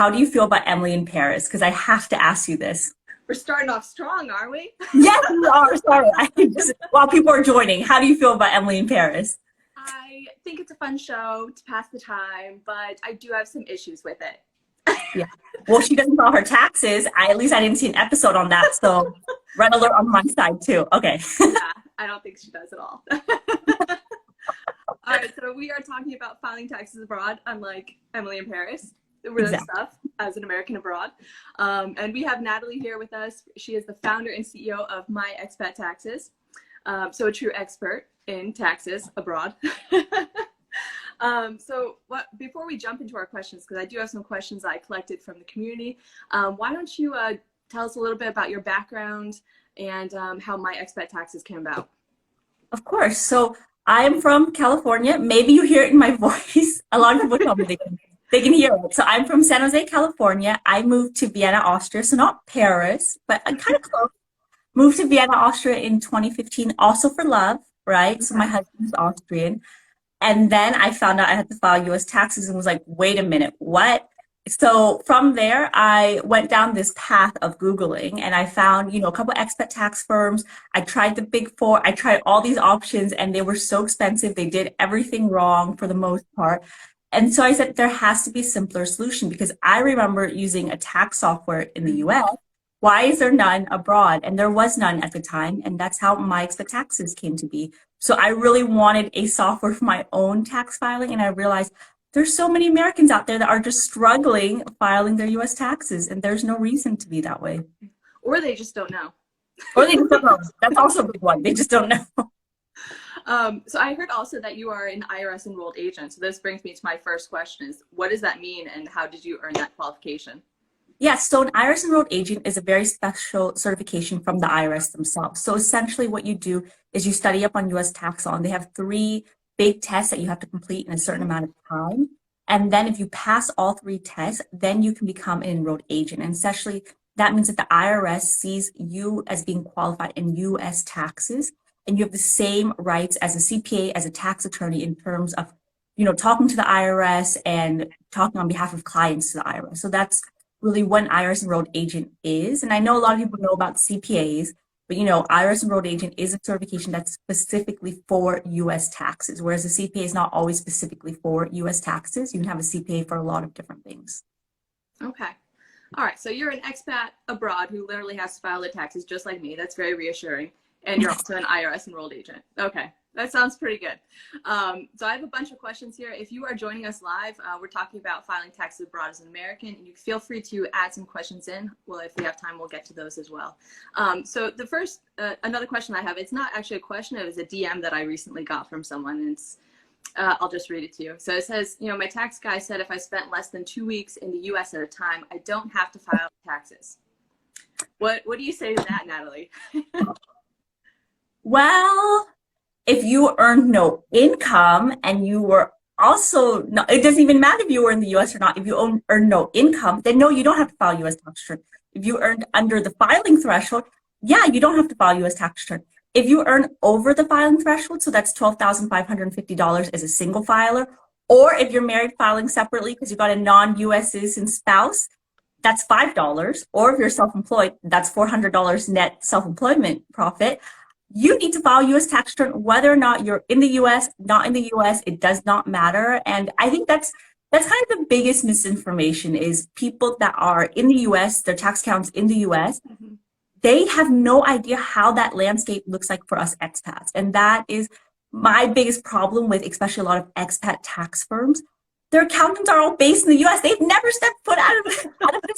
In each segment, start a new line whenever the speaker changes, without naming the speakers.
how do you feel about Emily in Paris? Because I have to ask you this.
We're starting off strong, aren't we?
Yes, we are. Sorry. While people are joining, how do you feel about Emily in Paris?
I think it's a fun show to pass the time, but I do have some issues with it.
Yeah. Well, she doesn't file her taxes. At least I didn't see an episode on that. So red alert on my side too. Okay.
Yeah, I don't think she does at all. All right, so we are talking about filing taxes abroad, unlike Emily in Paris. Real stuff as an American abroad. And we have Natalie here with us. She is the founder and CEO of MyExpat Taxes. So a true expert in taxes abroad. Before we jump into our questions, because I do have some questions I collected from the community, why don't you tell us a little bit about your background and how MyExpat Taxes came about?
Of course. So I am from California. Maybe you hear it in my voice. A lot of people tell me they can hear it. So I'm from San Jose, California. I moved to Vienna, Austria. So not Paris, but I'm kind of close. Moved to Vienna, Austria in 2015, also for love, right? Okay. So my husband is Austrian. And then I found out I had to file US taxes and was like, wait a minute, what? So from there, I went down this path of Googling and I found, a couple of expat tax firms. I tried the Big Four. I tried all these options and they were so expensive. They did everything wrong for the most part. And so I said, there has to be a simpler solution because I remember using a tax software in the US. Why is there none abroad? And there was none at the time. And that's how MyExpat Taxes came to be. So I really wanted a software for my own tax filing. And I realized there's so many Americans out there that are just struggling filing their US taxes. And there's no reason to be that way.
Or they just don't know.
Or they just don't know. That's also a big one. They just don't know.
So I heard also that you are an IRS enrolled agent. So this brings me to my first question is, what does that mean and how did you earn that qualification?
Yes, so an IRS enrolled agent is a very special certification from the IRS themselves. So essentially what you do is you study up on US tax law and they have 3 big tests that you have to complete in a certain amount of time. And then if you pass all 3 tests, then you can become an enrolled agent. And essentially that means that the IRS sees you as being qualified in US taxes. And you have the same rights as a CPA, as a tax attorney in terms of, talking to the IRS and talking on behalf of clients to the IRS. So that's really what an IRS enrolled agent is. And I know a lot of people know about CPAs, but IRS enrolled agent is a certification that's specifically for US taxes, whereas a CPA is not always specifically for US taxes. You can have a CPA for a lot of different things.
Okay. All right. So you're an expat abroad who literally has to file their taxes just like me. That's very reassuring. And you're also an IRS enrolled agent. Okay, that sounds pretty good. So I have a bunch of questions here. If you are joining us live, we're talking about filing taxes abroad as an American. And you feel free to add some questions in. Well, if we have time, we'll get to those as well. So the first, another question I have, it's not actually a question, it was a DM that I recently got from someone. And it's, I'll just read it to you. So it says, my tax guy said if I spent less than 2 weeks in the US at a time, I don't have to file taxes. What do you say to that, Natalie?
Well, if you earned no income and you were also, no, it doesn't even matter if you were in the US or not. If you earn no income, then no, you don't have to file US tax return. If you earned under the filing threshold, yeah, you don't have to file US tax return. If you earn over the filing threshold, so that's $12,550 as a single filer, or if you're married filing separately because you got a non-US citizen spouse, that's $5. Or if you're self-employed, that's $400 net self-employment profit. You need to file US tax return whether or not you're in the US, not in the US, it does not matter. And I think that's kind of the biggest misinformation is people that are in the US, their tax accounts in the US, they have no idea how that landscape looks like for us expats. And that is my biggest problem with especially a lot of expat tax firms. Their accountants are all based in the US. They've never stepped foot out of the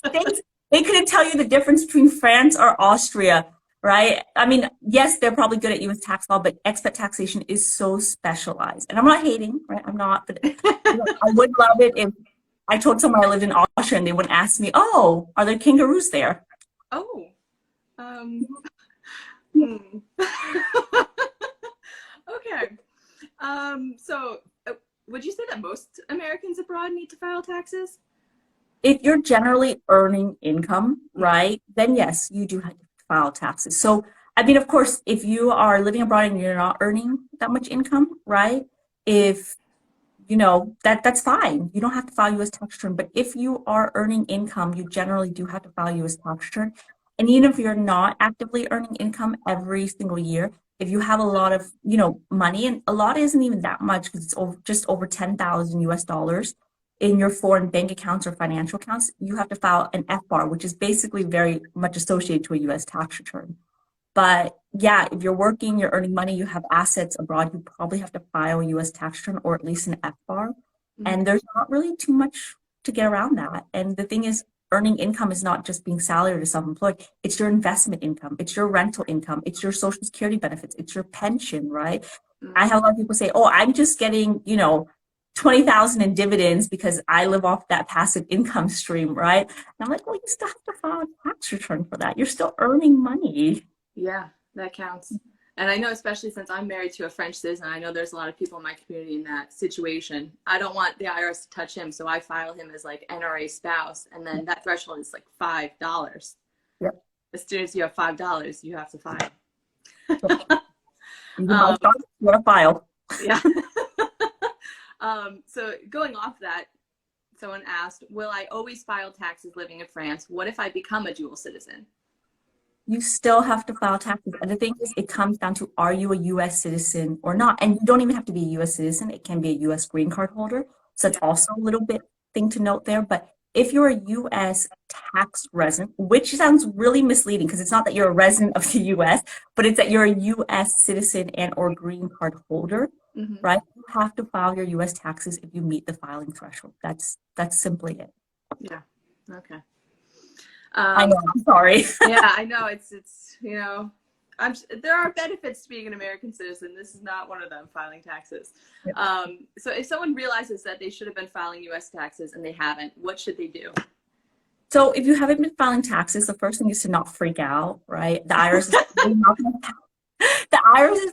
States. They couldn't tell you the difference between France or Austria. Right? I mean, yes, they're probably good at US tax law, but expat taxation is so specialized. And I'm not hating, right? I'm not, but I would love it if I told someone I lived in Austria and they wouldn't ask me, oh, are there kangaroos there?
Oh, okay. So would you say that most Americans abroad need to file taxes?
If you're generally earning income, right, then yes, you do have to file taxes. So, I mean, of course, if you are living abroad and you're not earning that much income, right, if that's fine. You don't have to file US tax return. But if you are earning income, you generally do have to file US tax return. And even if you're not actively earning income every single year, if you have a lot of, money, and a lot isn't even that much because it's just over 10,000 US dollars in your foreign bank accounts or financial accounts, you have to file an FBAR, which is basically very much associated to a US tax return. But yeah, if you're working, you're earning money, you have assets abroad, you probably have to file a US tax return or at least an FBAR. And there's not really too much to get around that. And the thing is, earning income is not just being salaried or self-employed. It's your investment income, it's your rental income, it's your social security benefits, it's your pension, right? I have a lot of people say, oh, I'm just getting, 20,000 in dividends because I live off that passive income stream, right? And I'm like, well, you still have to file a tax return for that. You're still earning money.
Yeah, that counts. And I know, especially since I'm married to a French citizen, I know there's a lot of people in my community in that situation. I don't want the IRS to touch him, so I file him as like NRA spouse, and then that threshold is like $5.
Yep.
As soon as you have $5, you have to file.
You want to file.
Yeah. So going off that, someone asked, will I always file taxes living in France? What if I become a dual citizen?
You still have to file taxes. And the thing is, it comes down to, are you a US citizen or not? And you don't even have to be a US citizen. It can be a US green card holder. So that's also a little bit thing to note there. But if you're a US tax resident, which sounds really misleading because it's not that you're a resident of the US, but it's that you're a US citizen and or green card holder, right? You have to file your US taxes if you meet the filing threshold. That's simply it.
Yeah. Okay.
I know, I'm sorry.
Yeah, I know. It's there are benefits to being an American citizen. This is not one of them, filing taxes. Yep. So if someone realizes that they should have been filing US taxes and they haven't, what should they do?
So if you haven't been filing taxes, the first thing is to not freak out, right? The IRS is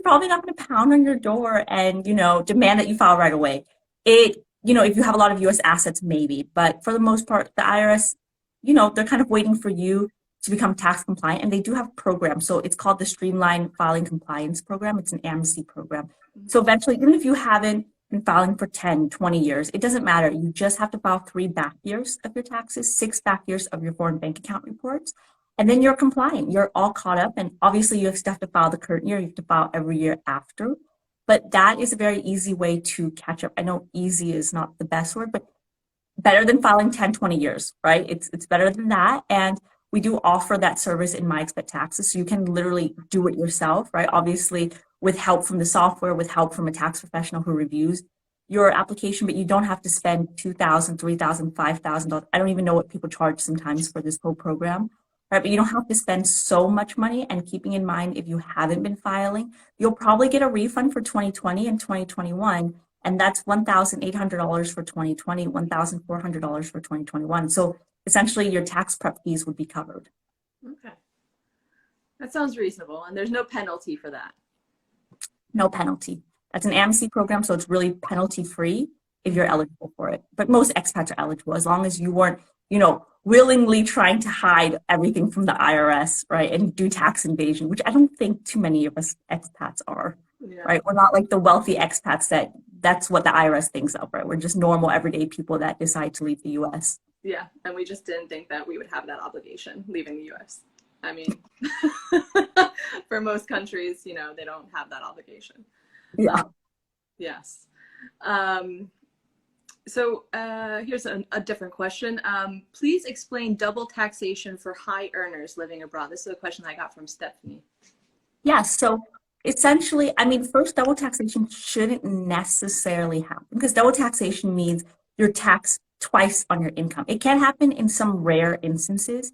probably not going to pound on your door and, demand that you file right away. If you have a lot of US assets, maybe, but for the most part, the IRS, they're kind of waiting for you to become tax compliant, and they do have programs. So it's called the Streamlined Filing Compliance Program. It's an amnesty program. So eventually, even if you haven't been filing for 10, 20 years, it doesn't matter. You just have to file 3 back years of your taxes, 6 back years of your foreign bank account reports, and then you're compliant. You're all caught up. And obviously, you still have to file the current year. You have to file every year after. But that is a very easy way to catch up. I know easy is not the best word, but better than filing 10, 20 years, right? It's better than that. And we do offer that service in MyExpatTaxes. So you can literally do it yourself, right? Obviously, with help from the software, with help from a tax professional who reviews your application, but you don't have to spend $2,000, $3,000, $5,000. I don't even know what people charge sometimes for this whole program, right? But you don't have to spend so much money. And keeping in mind, if you haven't been filing, you'll probably get a refund for 2020 and 2021. And that's $1,800 for 2020, $1,400 for 2021. So essentially your tax prep fees would be covered.
Okay. That sounds reasonable. And there's no penalty for that.
No penalty. That's an amnesty program, so it's really penalty free if you're eligible for it. But most expats are eligible as long as you weren't, willingly trying to hide everything from the IRS, right? And do tax evasion, which I don't think too many of us expats are. Yeah. Right? We're not like the wealthy expats that's what the IRS thinks of, right? We're just normal, everyday people that decide to leave the US.
Yeah, and we just didn't think that we would have that obligation leaving the US. I mean, for most countries, they don't have that obligation.
Yeah.
Yes. So here's a different question. Please explain double taxation for high earners living abroad. This is a question I got from Stephanie.
Yeah, so essentially, first, double taxation shouldn't necessarily happen because double taxation means you're taxed twice on your income. It can happen in some rare instances,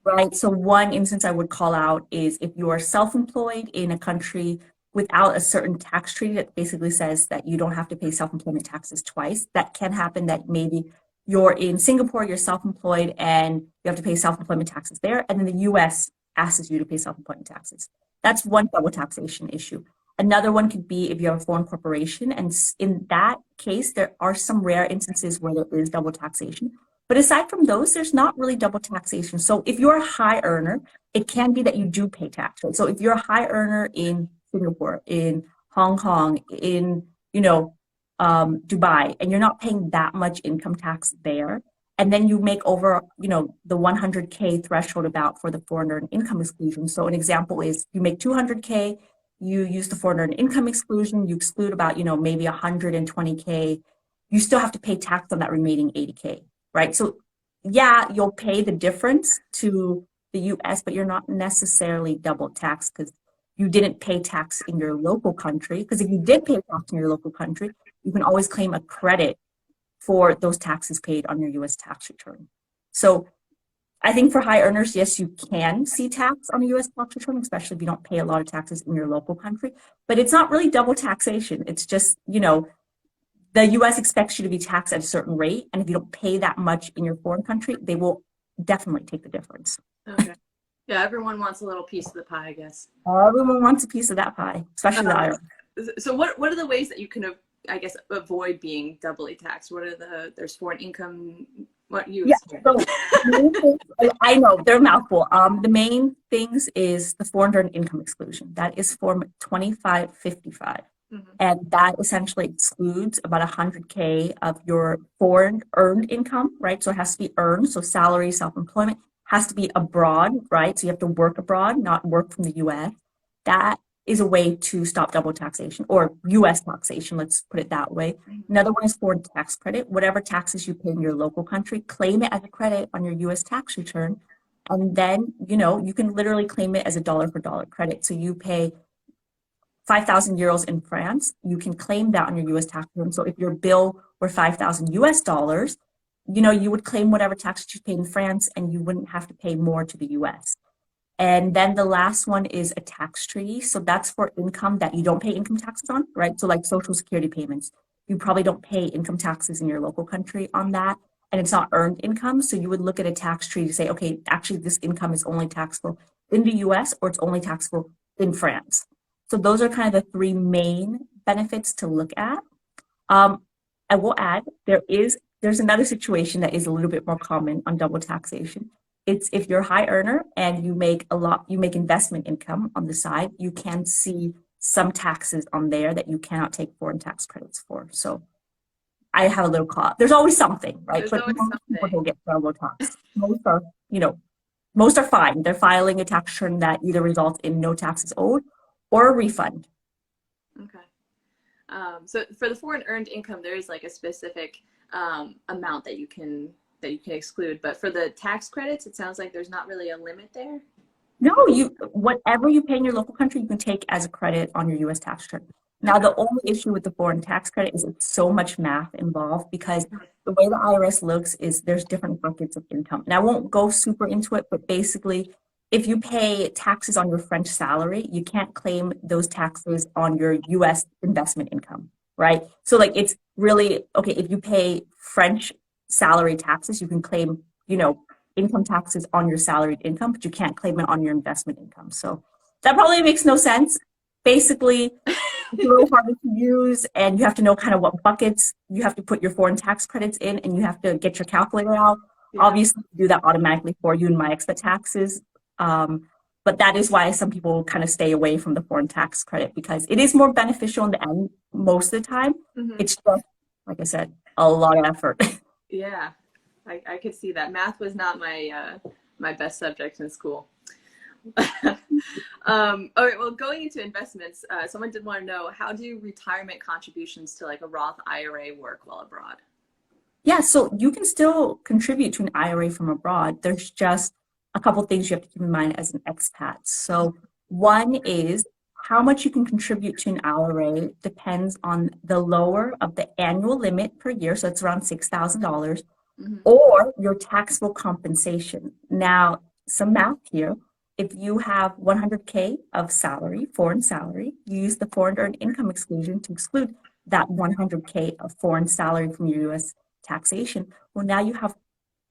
right? So one instance I would call out is if you are self-employed in a country without a certain tax treaty that basically says that you don't have to pay self-employment taxes twice. That can happen, that maybe you're in Singapore, you're self-employed, and you have to pay self-employment taxes there, and then the US asks you to pay self-employment taxes. That's one double taxation issue. Another one could be if you have a foreign corporation, and in that case, there are some rare instances where there is double taxation. But aside from those, there's not really double taxation. So if you're a high earner, it can be that you do pay tax. So if you're a high earner in Singapore, in Hong Kong, in, Dubai, and you're not paying that much income tax there, and then you make over, the 100K threshold about for the foreign earned income exclusion. So an example is you make 200K, you use the foreign earned income exclusion, you exclude about, maybe 120K, you still have to pay tax on that remaining 80K, right? So yeah, you'll pay the difference to the US, but you're not necessarily double taxed because you didn't pay tax in your local country. Because if you did pay tax in your local country, you can always claim a credit for those taxes paid on your US tax return. So I think for high earners, yes, you can see tax on a US tax return, especially if you don't pay a lot of taxes in your local country, but it's not really double taxation. It's just, the US expects you to be taxed at a certain rate, and if you don't pay that much in your foreign country, they will definitely take the difference.
Okay. Yeah, everyone wants a little piece of the pie, I guess.
Everyone wants a piece of that pie, especially the Irish.
So what are the ways that you can, I guess, avoid being doubly taxed? What are there's foreign income, what you
so I know, they're a mouthful. The main things is the foreign earned income exclusion. That is Form 2555. And that essentially excludes about 100K of your foreign earned income, right? So it has to be earned. So salary, self-employment has to be abroad, right? So you have to work abroad, not work from the US. That is a way to stop double taxation, or US taxation, let's put it that way. Another one is foreign tax credit. Whatever taxes you pay in your local country, claim it as a credit on your US tax return. And then, you can literally claim it as a dollar for dollar credit. So you pay 5,000 euros in France, you can claim that on your US tax return. So if your bill were 5,000 US dollars, you would claim whatever taxes you paid in France, and you wouldn't have to pay more to the US. And then the last one is a tax treaty. So that's for income that you don't pay income taxes on, right? So like Social Security payments, you probably don't pay income taxes in your local country on that, and it's not earned income. So you would look at a tax treaty to say, okay, actually this income is only taxable in the US, or it's only taxable in France. So those are kind of the three main benefits to look at. I will add, there's another situation that is a little bit more common on double taxation. It's if you're a high earner and you make investment income on the side, you can see some taxes on there that you cannot take foreign tax credits for. So I have a little call. There's always something, right?
There's always something.
People don't get double tax. Most are fine. They're filing a tax return that either results in no taxes owed or a refund.
Okay. So for the foreign earned income, there is like a specific amount that you can exclude, but for the tax credits, it sounds like there's not really a limit there.
No, whatever you pay in your local country, you can take as a credit on your US tax return. Now, the only issue with the foreign tax credit is it's so much math involved, because the way the IRS looks is there's different buckets of income. And I won't go super into it, but basically, if you pay taxes on your French salary, you can't claim those taxes on your US investment income, right? So like, it's really, okay, if you pay French salary taxes, you can claim, income taxes on your salaried income, but you can't claim it on your investment income. So that probably makes no sense. Basically, it's a little harder to use, and you have to know kind of what buckets you have to put your foreign tax credits in, and you have to get your calculator out. Yeah. Obviously, do that automatically for you in MyExpatTaxes. But that is why some people kind of stay away from the foreign tax credit, because it is more beneficial in the end most of the time. It's just, like I said, a lot of effort.
Yeah, I could see that. Math was not my my best subject in school. All right, well, going into investments, someone did want to know, how do retirement contributions to like a Roth IRA work while abroad?
Yeah, so you can still contribute to an IRA from abroad. There's just a couple things you have to keep in mind as an expat. So one is how much you can contribute to an IRA depends on the lower of the annual limit per year, so it's around $6,000, or your taxable compensation. Now, some math here. If you have 100K of salary, foreign salary, you use the foreign earned income exclusion to exclude that 100K of foreign salary from your US taxation. Well, now you have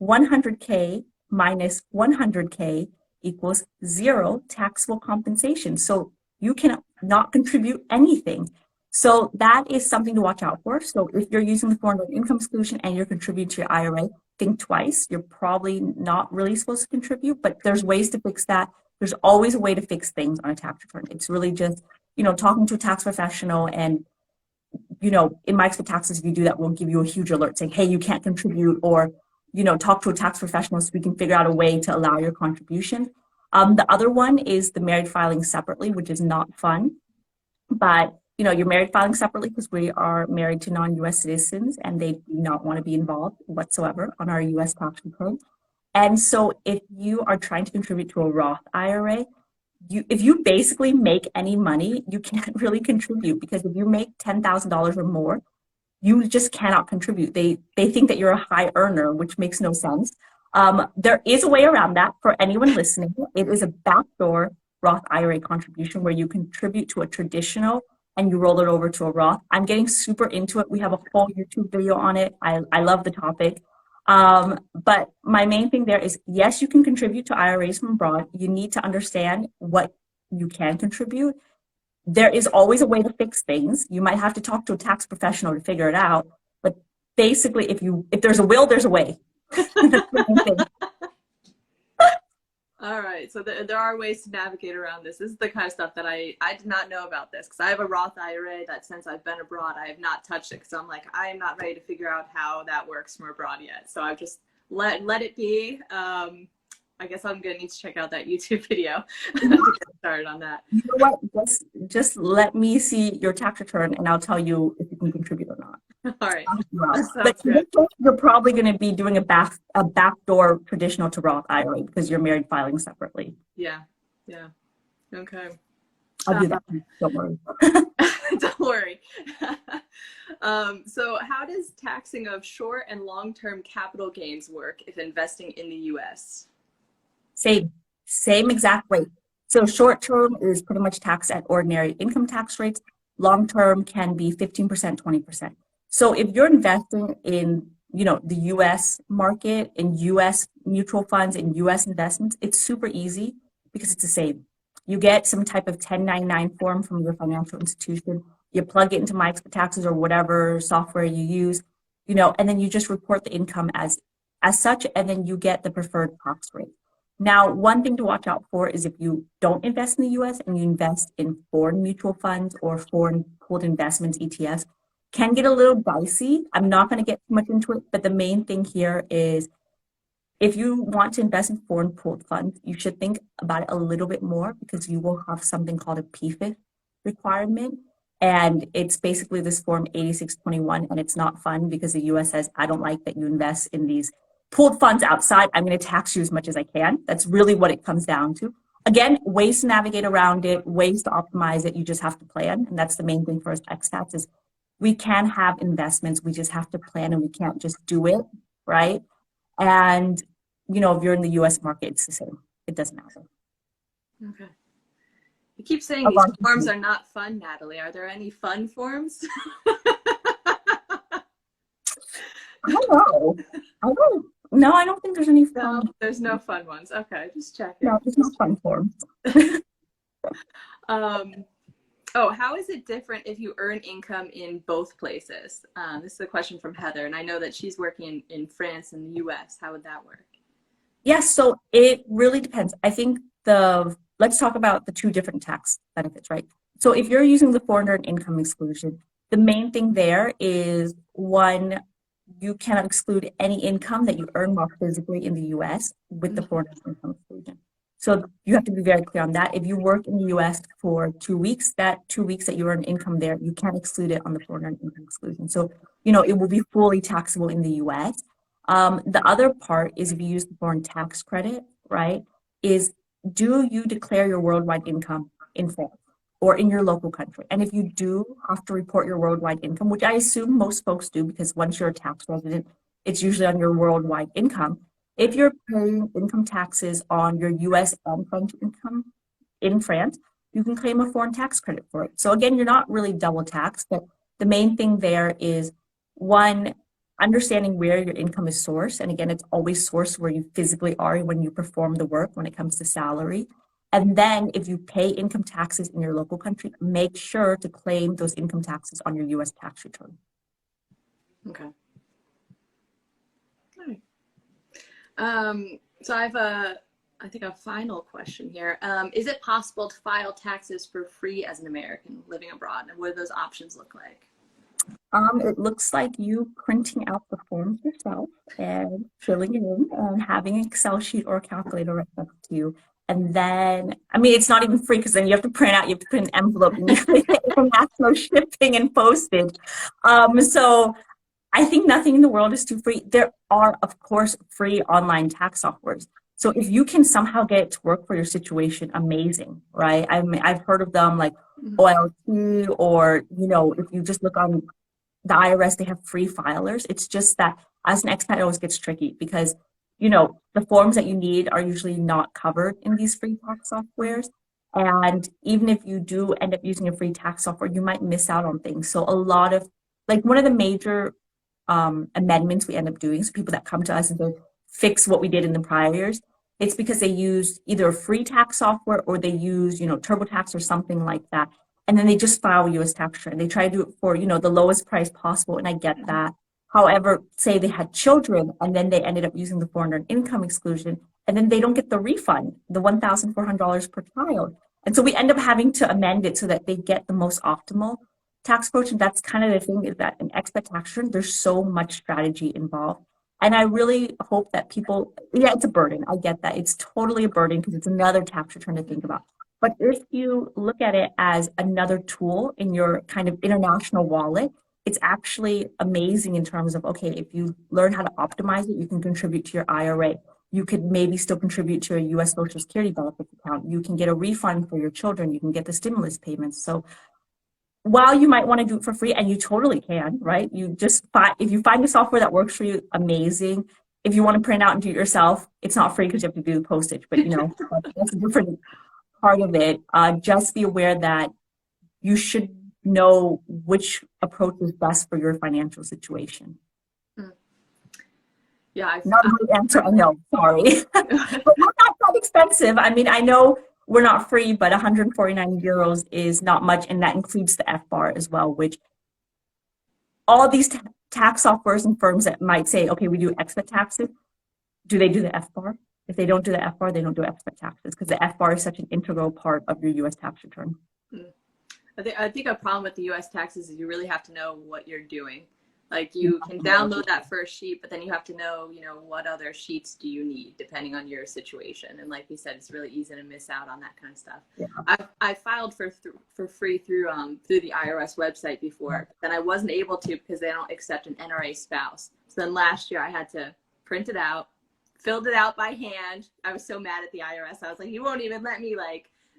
100K minus 100K equals 0 taxable compensation. So you can not contribute anything. So that is something to watch out for. So if you're using the foreign earned income exclusion and you're contributing to your IRA, think twice. You're probably not really supposed to contribute, but there's ways to fix that. There's always a way to fix things on a tax return. It's really just, talking to a tax professional and you know, in MyExpatTaxes, if you do that, we'll give you a huge alert saying, hey, you can't contribute, or, you know, talk to a tax professional so we can figure out a way to allow your contribution. The other one is the married filing separately, which is not fun. But, you know, you're married filing separately because we are married to non-US citizens and they do not want to be involved whatsoever on our US tax return. And so if you are trying to contribute to a Roth IRA, if you basically make any money, you can't really contribute, because if you make $10,000 or more, you just cannot contribute. They think that you're a high earner, which makes no sense. There is a way around that for anyone listening. It is a backdoor Roth IRA contribution where you contribute to a traditional and you roll it over to a Roth. I'm getting super into it. We have a whole YouTube video on it. I love the topic. But my main thing there is, yes, you can contribute to IRAs from abroad. You need to understand what you can contribute. There is always a way to fix things. You might have to talk to a tax professional to figure it out. But basically, if there's a will, there's a way.
All right, so there are ways to navigate around this. This is the kind of stuff that I did not know about this, because I have a Roth IRA that since I've been abroad, I have not touched it, because I'm like, I am not ready to figure out how that works from abroad yet. So I've just let it be. I guess I'm gonna need to check out that YouTube video to get started on that.
You know what? Just let me see your tax return and I'll tell you if you can contribute or not.
All right.
But you're probably going to be doing a backdoor traditional to Roth IRA because you're married filing separately.
Yeah. Okay.
I'll do that. Don't worry.
Don't worry. So how does taxing of short and long-term capital gains work if investing in the US?
Same exact rate. So short term is pretty much taxed at ordinary income tax rates. Long term can be 15%, 20%. So if you're investing in, you know, the US market, in US mutual funds, in US investments, it's super easy because it's the same. You get some type of 1099 form from your financial institution. You plug it into MyExpatTaxes or whatever software you use, you know, and then you just report the income as such, and then you get the preferred tax rate. Now, one thing to watch out for is if you don't invest in the US and you invest in foreign mutual funds or foreign pooled investments, ETFs, can get a little dicey. I'm not going to get too much into it, but the main thing here is if you want to invest in foreign pooled funds, you should think about it a little bit more, because you will have something called a PFIF requirement. And it's basically this form 8621, and it's not fun because the US says, I don't like that you invest in these pooled funds outside. I'm going to tax you as much as I can. That's really what it comes down to. Again, ways to navigate around it, ways to optimize it. You just have to plan. And that's the main thing for us expats is we can have investments. We just have to plan, and we can't just do it, right? And, you know, if you're in the US market, it's the same. It doesn't matter.
Okay. You keep saying these forms are not fun, Natalie. Are there any fun forms?
I don't know. No, I don't think there's any fun.
No, there's no fun ones. Okay, just checking.
No, there's no fun forms.
Oh, how is it different if you earn income in both places? This is a question from Heather, and I know that she's working in France and the US. How would that work?
Yes, so it really depends. I think let's talk about the two different tax benefits, right? So if you're using the foreign earned income exclusion, the main thing there is, one, you cannot exclude any income that you earn while physically in the US with the foreign earned income exclusion. So you have to be very clear on that. If you work in the US for 2 weeks, that 2 weeks that you earn income there, you can't exclude it on the foreign earned income exclusion. So, you know, it will be fully taxable in the US. The other part is if you use the foreign tax credit, right, is do you declare your worldwide income in France or in your local country? And if you do have to report your worldwide income, which I assume most folks do, because once you're a tax resident, it's usually on your worldwide income. If you're paying income taxes on your US and French income in France, you can claim a foreign tax credit for it. So again, you're not really double taxed, but the main thing there is, one, understanding where your income is sourced. And again, it's always sourced where you physically are when you perform the work when it comes to salary. And then if you pay income taxes in your local country, make sure to claim those income taxes on your US tax return.
Okay. All right. So I have I think a final question here. Is it possible to file taxes for free as an American living abroad? And what do those options look like?
It looks like you printing out the forms yourself and filling it in and having an Excel sheet or a calculator right next to you. And then, I mean, it's not even free because then you have to print out, you have to put an envelope and you have to pay international shipping and postage. So I think nothing in the world is too free. There are, of course, free online tax softwares. So if you can somehow get it to work for your situation, amazing, right? I mean, I've heard of them like OLT, or, if you just look on the IRS, they have free filers. It's just that as an expat, it always gets tricky because, the forms that you need are usually not covered in these free tax softwares. And even if you do end up using a free tax software, you might miss out on things. So a lot of, like, one of the major amendments we end up doing, so people that come to us and they fix what we did in the prior years, it's because they use either a free tax software or they use, TurboTax or something like that. And then they just file US tax return. They try to do it for, the lowest price possible. And I get that. However, say they had children and then they ended up using the foreign income exclusion, and then they don't get the refund, the $1,400 per child. And so we end up having to amend it so that they get the most optimal tax approach. And that's kind of the thing, is that in expat tax return, there's so much strategy involved. And I really hope that people, it's a burden. I get that. It's totally a burden because it's another tax return to think about. But if you look at it as another tool in your kind of international wallet, it's actually amazing in terms of, okay, if you learn how to optimize it, you can contribute to your IRA. You could maybe still contribute to a US Social Security benefits account. You can get a refund for your children. You can get the stimulus payments. So while you might want to do it for free, and you totally can, right? If you find a software that works for you, amazing. If you want to print out and do it yourself, it's not free because you have to do the postage, but that's a different part of it. Just be aware that you should know which approach is best for your financial situation.
Yeah,
not a good answer, I know, sorry. But not that expensive. I mean, I know we're not free, but 149 euros is not much, and that includes the FBAR as well, which all these tax softwares and firms that might say, okay, we do expat taxes, do they do the FBAR? If they don't do the FBAR, they don't do expat taxes, because the FBAR is such an integral part of your US tax return.
I think a problem with the US taxes is you really have to know what you're doing. Like, you can download that first sheet, but then you have to know, what other sheets do you need depending on your situation. And like you said, it's really easy to miss out on that kind of stuff. Yeah. I filed for free through the IRS website before, but then I wasn't able to because they don't accept an NRA spouse. So then last year I had to print it out, filled it out by hand. I was so mad at the IRS. I was like, you won't even let me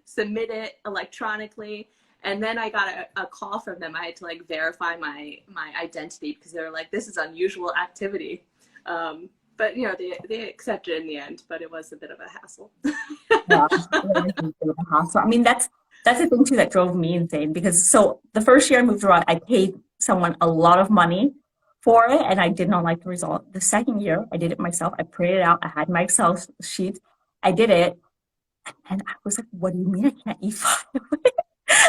submit it electronically. And then I got a call from them. I had to verify my identity because they were like, this is unusual activity. But they accepted it in the end, but it was a bit of a hassle.
Yeah, it was a bit of a hassle. I mean, that's the thing too that drove me insane, because so the first year I moved abroad, I paid someone a lot of money for it and I did not like the result. The second year I did it myself. I printed it out. I had my Excel sheet. I did it. And I was like, what do you mean I can't e-file it?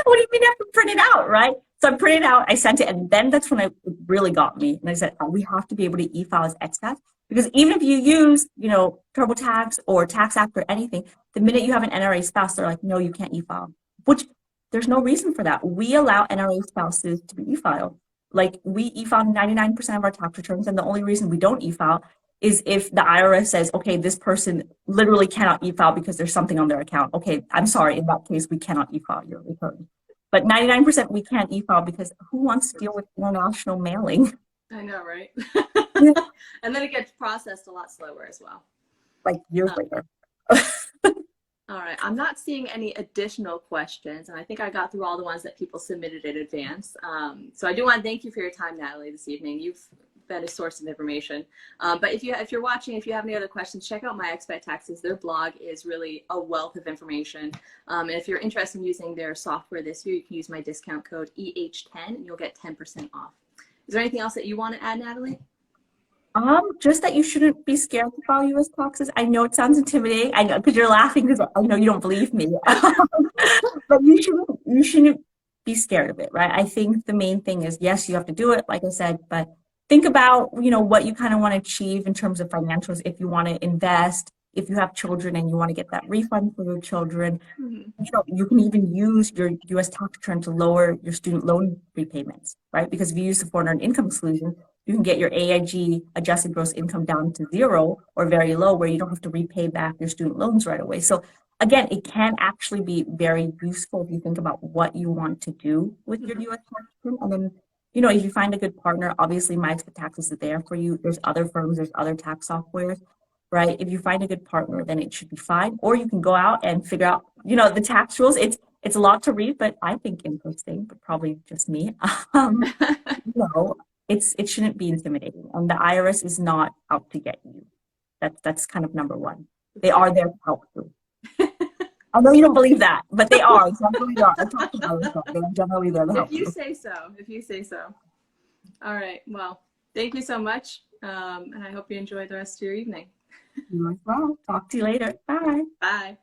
What do you mean I have to print it out, right? So I printed it out, I sent it, and then that's when it really got me. And I said, oh, we have to be able to e-file as expats, because even if you use, TurboTax or Tax Act or anything, the minute you have an NRA spouse, they're like, no, you can't e-file, which there's no reason for that. We allow NRA spouses to be e-filed. We e-file 99% of our tax returns, and the only reason we don't e-file is if the IRS says, okay, this person literally cannot e-file because there's something on their account. Okay, I'm sorry, in that case, we cannot e-file your return. But 99% we can't e-file because who wants to deal with international mailing?
I know, right? And then it gets processed a lot slower as well.
Years later.
All right, I'm not seeing any additional questions, and I think I got through all the ones that people submitted in advance. So I do want to thank you for your time, Natalie, this evening. You've been a source of information. But if you're watching, if you have any other questions, check out MyExpat Taxes. Their blog is really a wealth of information. And if you're interested in using their software this year, you can use my discount code EH10 and you'll get 10% off. Is there anything else that you want to add, Natalie?
Just that you shouldn't be scared to file US taxes. I know it sounds intimidating. I know, because you're laughing because I know you don't believe me. But you shouldn't be scared of it, right? I think the main thing is, yes, you have to do it, like I said, but think about, what you kind of want to achieve in terms of financials. If you want to invest, if you have children and you want to get that refund for your children.
Mhm.
You can even use your US tax return to lower your student loan repayments, right? Because if you use the foreign earned income exclusion, you can get your AIG adjusted gross income down to 0 or very low, where you don't have to repay back your student loans right away. So again, it can actually be very useful if you think about what you want to do with your US tax return. And then, if you find a good partner, obviously MyExpatTaxes is there for you. There's other firms, there's other tax softwares, right? If you find a good partner, then it should be fine. Or you can go out and figure out, the tax rules. It's a lot to read, but I think interesting, but probably just me. It shouldn't be intimidating. And the IRS is not out to get you. That's kind of number one. They are there to help you. I know you don't believe that, but they are. Definitely are. I talked about it. They're definitely there to help
If you say so. If you say so. All right. Well, thank you so much. And I hope you enjoy the rest of your evening.
You as well. Talk to you later. Bye.
Bye.